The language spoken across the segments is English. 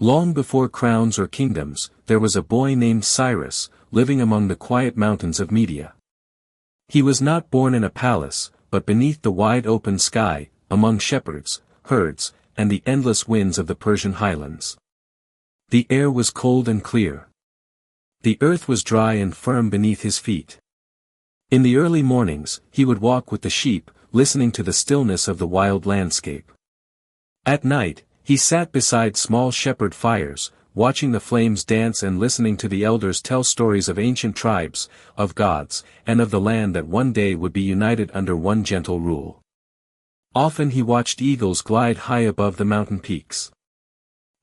Long before crowns or kingdoms, there was a boy named Cyrus, living among the quiet mountains of Media. He was not born in a palace, but beneath the wide open sky, among shepherds, herds, and the endless winds of the Persian highlands. The air was cold and clear. The earth was dry and firm beneath his feet. In the early mornings, he would walk with the sheep, listening to the stillness of the wild landscape. At night, he sat beside small shepherd fires, watching the flames dance and listening to the elders tell stories of ancient tribes, of gods, and of the land that one day would be united under one gentle rule. Often he watched eagles glide high above the mountain peaks.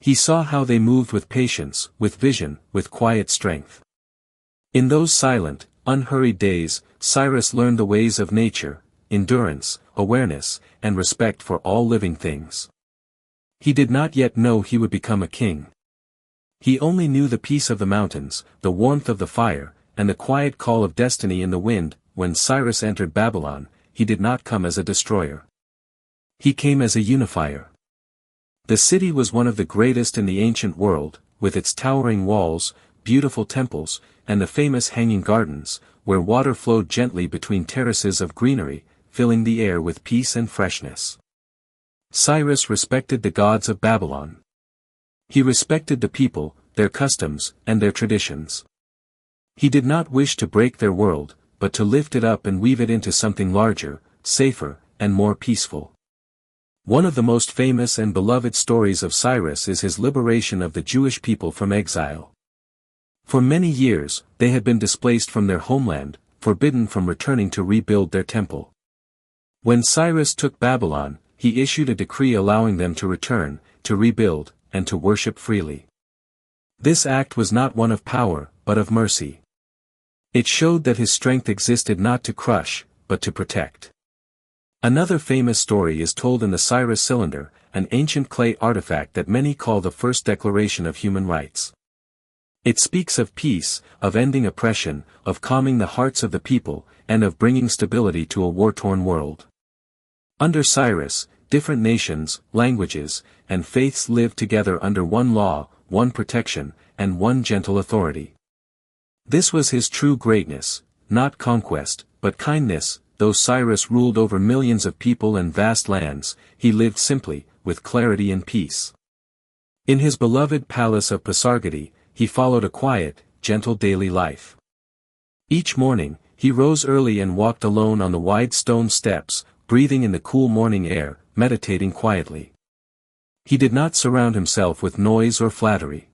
He saw how they moved with patience, with vision, with quiet strength. In those silent, unhurried days, Cyrus learned the ways of nature, endurance, awareness, and respect for all living things. He did not yet know he would become a king. He only knew the peace of the mountains, the warmth of the fire, and the quiet call of destiny in the wind. When Cyrus entered Babylon, he did not come as a destroyer. He came as a unifier. The city was one of the greatest in the ancient world, with its towering walls, beautiful temples, and the famous hanging gardens, where water flowed gently between terraces of greenery, filling the air with peace and freshness. Cyrus respected the gods of Babylon. He respected the people, their customs, and their traditions. He did not wish to break their world, but to lift it up and weave it into something larger, safer, and more peaceful. One of the most famous and beloved stories of Cyrus is his liberation of the Jewish people from exile. For many years, they had been displaced from their homeland, forbidden from returning to rebuild their temple. When Cyrus took Babylon, he issued a decree allowing them to return, to rebuild, and to worship freely. This act was not one of power, but of mercy. It showed that his strength existed not to crush, but to protect. Another famous story is told in the Cyrus Cylinder, an ancient clay artifact that many call the first declaration of human rights. It speaks of peace, of ending oppression, of calming the hearts of the people, and of bringing stability to a war-torn world. Under Cyrus, different nations, languages, and faiths lived together under one law, one protection, and one gentle authority. This was his true greatness, not conquest, but kindness. Though Cyrus ruled over millions of people and vast lands, he lived simply, with clarity and peace. In his beloved palace of Pasargadae, he followed a quiet, gentle daily life. Each morning, he rose early and walked alone on the wide stone steps, breathing in the cool morning air, meditating quietly. He did not surround himself with noise or flattery.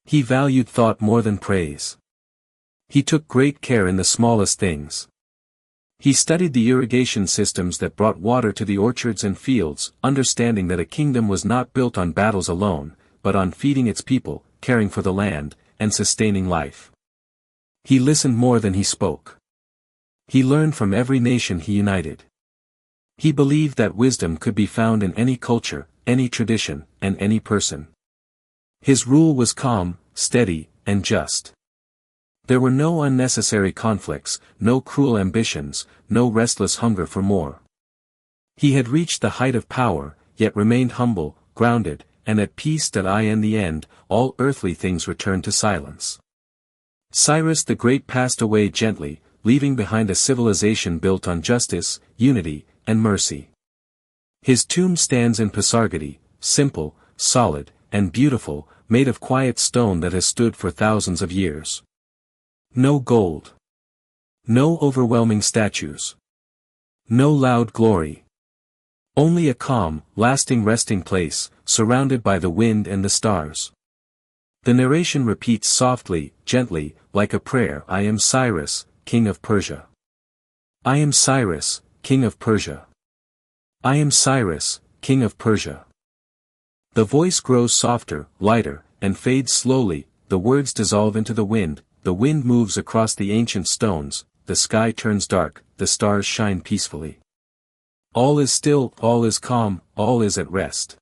He valued thought more than praise. He took great care in the smallest things. He studied the irrigation systems that brought water to the orchards and fields, understanding that a kingdom was not built on battles alone, but on feeding its people, caring for the land, and sustaining life. He listened more than he spoke. He learned from every nation he united. He believed that wisdom could be found in any culture, any tradition, and any person. His rule was calm, steady, and just. There were no unnecessary conflicts, no cruel ambitions, no restless hunger for more. He had reached the height of power, yet remained humble, grounded, and at peace. In the end, all earthly things returned to silence. Cyrus the Great passed away gently, leaving behind a civilization built on justice, unity, and mercy. His tomb stands in Pasargadae, simple, solid, and beautiful, made of quiet stone that has stood for thousands of years. No gold. No overwhelming statues. No loud glory. Only a calm, lasting resting place, surrounded by the wind and the stars. The narration repeats softly, gently, like a prayer. I am Cyrus, king of Persia. I am Cyrus, king of Persia. I am Cyrus, king of Persia. The voice grows softer, lighter, and fades slowly. The words dissolve into the wind moves across the ancient stones, the sky turns dark, the stars shine peacefully. All is still, all is calm, all is at rest.